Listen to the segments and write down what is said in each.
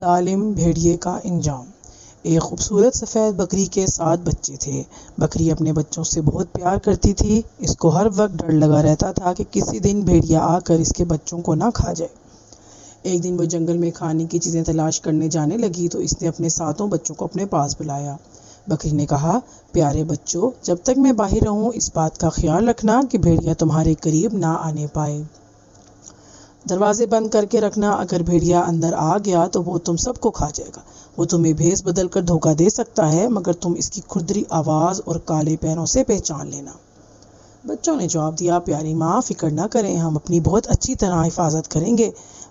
ظالم بھیڑیے کا انجام۔ ایک خوبصورت سفید بکری کے 7 بچے تھے۔ بکری اپنے بچوں سے بہت پیار کرتی تھی۔ اس کو ہر وقت ڈر لگا رہتا تھا کہ کسی دن بھیڑیا آ کر اس کے بچوں کو نہ کھا جائے۔ ایک دن وہ جنگل میں کھانے کی چیزیں تلاش کرنے جانے لگی تو اس نے اپنے 7 بچوں کو اپنے پاس بلایا۔ بکری نے کہا، پیارے بچوں، جب تک میں باہر رہوں اس بات کا خیال رکھنا کہ بھیڑیا تمہارے قریب نہ آنے پائے۔ دروازے بند کر کے رکھنا، اگر بھیڑیا اندر آ گیا تو وہ تم سب کو کھا جائے گا۔ وہ تمہیں بھیس بدل کر دھوکہ دے سکتا ہے، مگر تم اس کی کھردری آواز اور کالے پیروں سے پہچان لینا۔ بچوں نے جواب دیا، پیاری ماں، فکر نہ کریں، ہم اپنی بہت اچھی طرح حفاظت کریں گے۔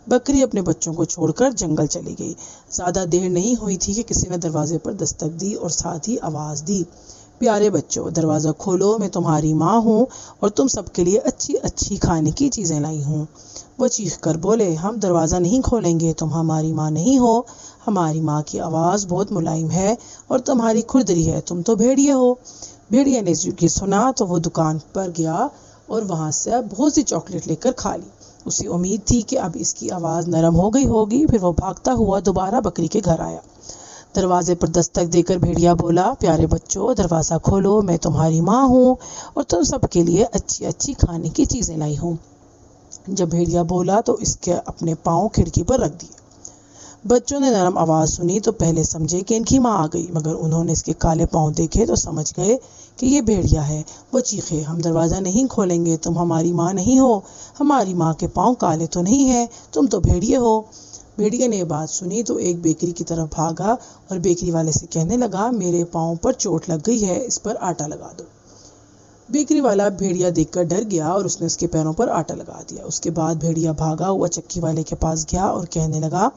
بکری اپنے بچوں کو چھوڑ کر جنگل چلی گئی۔ زیادہ دیر نہیں ہوئی تھی کہ کسی نے دروازے پر دستک دی اور ساتھ ہی آواز دی، پیارے بچوں، دروازہ کھولو، میں تمہاری ماں ہوں اور تم سب کے لیے اچھی اچھی کھانے کی چیزیں لائی ہوں۔ وہ چیخ کر بولے، ہم دروازہ نہیں کھولیں گے، تم ہماری ماں نہیں ہو۔ ہماری ماں کی آواز بہت ملائم ہے اور تمہاری کھردری ہے، تم تو بھیڑیے ہو۔ بھیڑیے نے یہ سنا تو وہ دکان پر گیا اور وہاں سے بہت سی چاکلیٹ لے کر کھا لی۔ اسے امید تھی کہ اب اس کی آواز نرم ہو گئی ہوگی۔ پھر وہ بھاگتا ہوا دوبارہ بکری کے گھر آیا۔ دروازے پر دستک دے کر بھیڑیا بولا، پیارے بچوں، دروازہ کھولو، میں تمہاری ماں ہوں اور تم سب کے لیے اچھی اچھی کھانے کی چیزیں لائی ہوں۔ جب بھیڑیا بولا تو اس کے اپنے پاؤں کھڑکی پر رکھ دیے۔ بچوں نے نرم آواز سنی تو پہلے سمجھے کہ ان کی ماں آ گئی، مگر انہوں نے اس کے کالے پاؤں دیکھے تو سمجھ گئے کہ یہ بھیڑیا ہے۔ وہ چیخے، ہم دروازہ نہیں کھولیں گے، تم ہماری ماں نہیں ہو۔ ہماری ماں کے پاؤں کالے تو نہیں ہیں، تم تو بھیڑیے ہو۔ بھیڑیے نے یہ بات سنی تو ایک بیکری کی طرف بھاگا اور بیکری والے سے کہنے لگا، میرے پاؤں پر چوٹ لگ گئی ہے، اس پر آٹا لگا دو۔ بیکری والا بھیڑیا دیکھ کر ڈر گیا اور اس نے اس کے پیروں پر آٹا لگا دیا۔ اس کے بعد بھیڑیا بھاگا ہوا چکی والے کے پاس گیا اور کہنے لگا،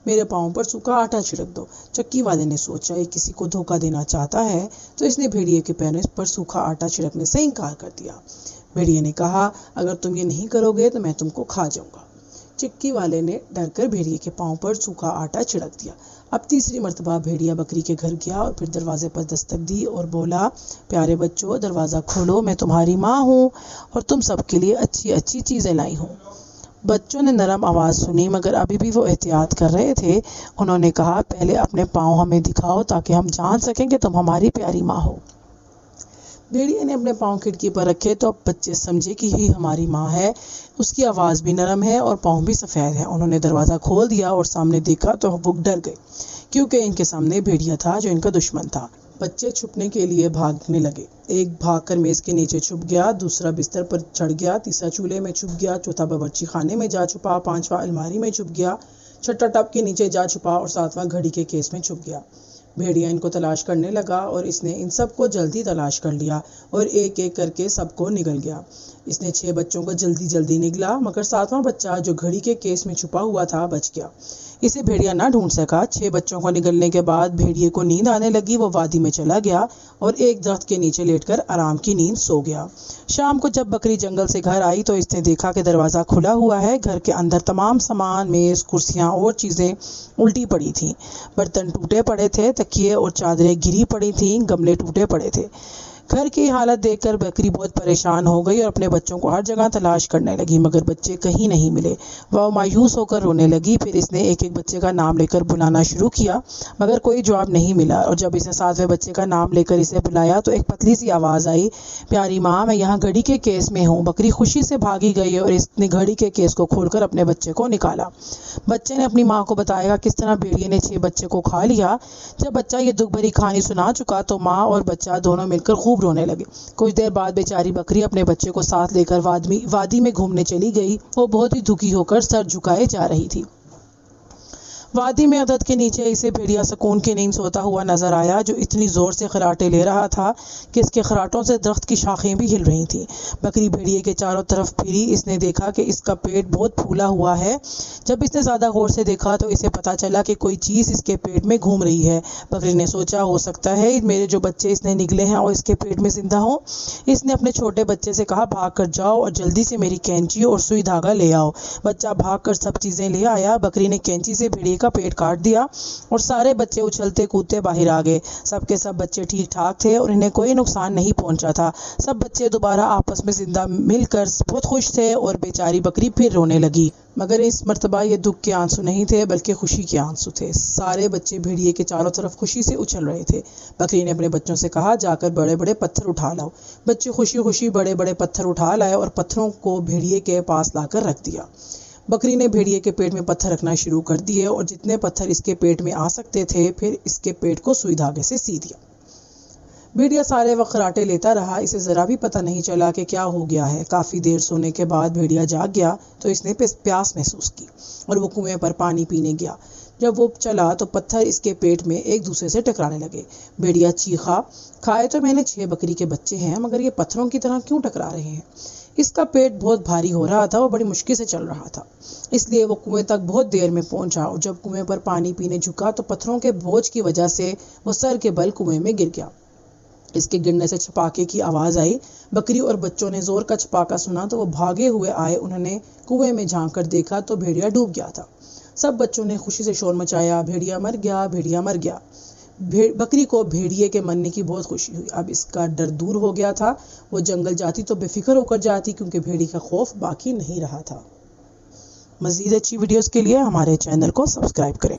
میرے پاؤں پر سوکھا آٹا چھڑک دو۔ چکی والے نے سوچا یہ کسی کو دھوکہ دینا چاہتا ہے تو اس نے بھیڑیے کے پیروں پر سوکھا آٹا چھڑکنے سے انکار کر دیا۔ بھیڑیے نے کہا، اگر تم یہ نہیں کرو گے تو میں تم کو کھا جاؤں گا۔ چکی والے نے ڈر کر بھیڑیے کے پاؤں پر سوکھا آٹا چھڑک دیا۔ اب تیسری مرتبہ بھیڑیا بکری کے گھر گیا اور پھر دروازے پر دستک دی اور بولا، پیارے بچوں، دروازہ کھولو، میں تمہاری ماں ہوں اور تم سب کے لیے اچھی اچھی چیزیں لائی ہوں۔ بچوں نے نرم آواز سنی مگر ابھی بھی وہ احتیاط کر رہے تھے۔ انہوں نے کہا، پہلے اپنے پاؤں ہمیں دکھاؤ تاکہ ہم جان سکیں کہ تم ہماری پیاری ماں ہو۔ بھیڑیے نے اپنے پاؤں کھڑکی پر رکھے تو اب بچے سمجھے کہ یہی ہماری ماں ہے۔ اس کی آواز بھی نرم ہے اور پاؤں بھی سفید ہیں۔ انہوں نے دروازہ کھول دیا اور سامنے دیکھا تو وہ ڈر گئے کیونکہ ان کے سامنے بھیڑیا تھا جو ان کا دشمن تھا۔ بچے چھپنے کے لیے بھاگنے لگے۔ ایک بھاگ کر میز کے نیچے چھپ گیا، دوسرا بستر پر چڑھ گیا، تیسرا چولہے میں چھپ گیا، چوتھا باورچی خانے میں جا چھپا، پانچواں الماری میں چھپ گیا، چھٹا ٹب کے نیچے جا چھپا اور ساتواں گھڑی کے کیس میں چھپ گیا۔ بھیڑیا ان کو تلاش کرنے لگا اور اس نے ان سب کو جلدی تلاش کر لیا اور ایک ایک کر کے سب کو نگل گیا۔ اس نے 6 بچوں کو جلدی نگلا مگر 7واں بچہ جو گھڑی کے کیس میں چھپا ہوا تھا بچ گیا۔ اسے بھیڑیا نہ ڈھونڈ سکا۔ 6 بچوں کو نگلنے کے بعد بھیڑیے کو نیند آنے لگی۔ وہ وادی میں چلا گیا اور ایک درخت کے نیچے لیٹ کر آرام کی نیند سو گیا۔ شام کو جب بکری جنگل سے گھر آئی تو اس نے دیکھا کہ دروازہ کھلا ہوا ہے۔ گھر کے اندر تمام سامان، میز، کرسیاں اور چیزیں الٹی پڑی تھیں۔ برتن ٹوٹے پڑے تھے، تکیے اور چادریں گری پڑی تھیں، گملے ٹوٹے پڑے تھے۔ گھر کی حالت دیکھ کر بکری بہت پریشان ہو گئی اور اپنے بچوں کو ہر جگہ تلاش کرنے لگی مگر بچے کہیں نہیں ملے۔ وہ مایوس ہو کر رونے لگی۔ پھر اس نے ایک ایک بچے کا نام لے کر بلانا شروع کیا مگر کوئی جواب نہیں ملا اور جب اس نے 7ویں بچے کا نام لے کر اسے بلایا تو ایک پتلی سی آواز آئی، پیاری ماں، میں یہاں گھڑی کے کیس میں ہوں۔ بکری خوشی سے بھاگی گئی اور اس نے گھڑی کے کیس کو کھول کر اپنے بچے کو نکالا۔ بچے نے اپنی ماں کو بتایا کس طرح بھیڑیے نے 6 بچے کو کھا لیا۔ جب بچہ یہ دکھ بھری کہانی سنا چکا تو ماں اور بچہ دونوں مل کر خوب رونے لگے۔ کچھ دیر بعد بیچاری بکری اپنے بچے کو ساتھ لے کر وادی میں گھومنے چلی گئی۔ وہ بہت ہی دکھی ہو کر سر جھکائے جا رہی تھی۔ وادی میں عدد کے نیچے اسے بھیڑیا سکون کی نیند سوتا ہوا نظر آیا جو اتنی زور سے خراٹے لے رہا تھا کہ اس کے خراٹوں سے درخت کی شاخیں بھی ہل رہی تھیں۔ بکری بھیڑیے کے چاروں طرف پھری۔ اس نے دیکھا کہ اس کا پیٹ بہت پھولا ہوا ہے۔ جب اس نے زیادہ غور سے دیکھا تو اسے پتا چلا کہ کوئی چیز اس کے پیٹ میں گھوم رہی ہے۔ بکری نے سوچا، ہو سکتا ہے میرے جو بچے اس نے نگلے ہیں اور اس کے پیٹ میں زندہ ہوں۔ اس نے اپنے چھوٹے بچے سے کہا، بھاگ کر جاؤ اور جلدی سے میری کینچی اور سوئی دھاگا لے آؤ۔ بچہ بھاگ کر سب چیزیں لے آیا۔ بکری نے کینچی سے بھیڑیے کا پیٹ کاٹ دیا اور سارے بچے اچھلتے کودتے باہر آ گئے۔ سب کے سب بچے ٹھیک ٹھاک تھے اور انہیں کوئی نقصان نہیں پہنچا تھا۔ سب بچے دوبارہ آپس میں زندہ مل کر بہت خوش تھے اور بیچاری بکری پھر رونے لگی، مگر اس مرتبہ یہ دکھ کے آنسو نہیں تھے بلکہ خوشی کے آنسو تھے۔ سارے بچے بھیڑیے کے چاروں طرف خوشی سے اچھل رہے تھے۔ بکری نے اپنے بچوں سے کہا، جا کر بڑے بڑے پتھر اٹھا لاؤ۔ بچے خوشی خوشی بڑے بڑے پتھر اٹھا لائے اور پتھروں کو بھیڑیے کے پاس لا کر رکھ دیا۔ بکری نے بھیڑیے کے پیٹ میں پتھر رکھنا شروع کر دیے اور جتنے پتھر اس کے پیٹ میں آ سکتے تھے پھر اس کے پیٹ کو سوئی دھاگے سے سی دیا۔ بھیڑیا سارے وقت خراٹے لیتا رہا، اسے ذرا بھی پتہ نہیں چلا کہ کیا ہو گیا ہے۔ کافی دیر سونے کے بعد بھیڑیا جاگ گیا تو اس نے پیاس محسوس کی اور وہ کنویں پر پانی پینے گیا۔ جب وہ چلا تو پتھر اس کے پیٹ میں ایک دوسرے سے ٹکرانے لگے۔ بھیڑیا چیخا، کھائے تو میں نے 6 بکری کے بچے ہیں، مگر یہ پتھروں کی طرح کیوں ٹکرا رہے ہیں؟ اس کا پیٹ بہت بھاری ہو رہا تھا، وہ بڑی مشکل سے چل رہا تھا، اس لیے وہ کنویں تک بہت دیر میں پہنچا اور جب کنویں پر پانی پینے جھکا تو پتھروں کے بوجھ کی وجہ سے وہ سر کے بل کنویں میں گر گیا۔ اس کے گرنے سے چھپاکے کی آواز آئی۔ بکری اور بچوں نے زور کا چھپاکا سنا تو وہ بھاگے ہوئے آئے۔ انہوں نے کنویں میں جھانک کر دیکھا تو بھیڑیا ڈوب گیا تھا۔ سب بچوں نے خوشی سے شور مچایا، بھیڑیا مر گیا، بھیڑیا مر گیا۔ بکری کو بھیڑیے کے مرنے کی بہت خوشی ہوئی، اب اس کا ڈر دور ہو گیا تھا۔ وہ جنگل جاتی تو بے فکر ہو کر جاتی کیونکہ بھیڑی کا خوف باقی نہیں رہا تھا۔ مزید اچھی ویڈیوز کے لیے ہمارے چینل کو سبسکرائب کریں۔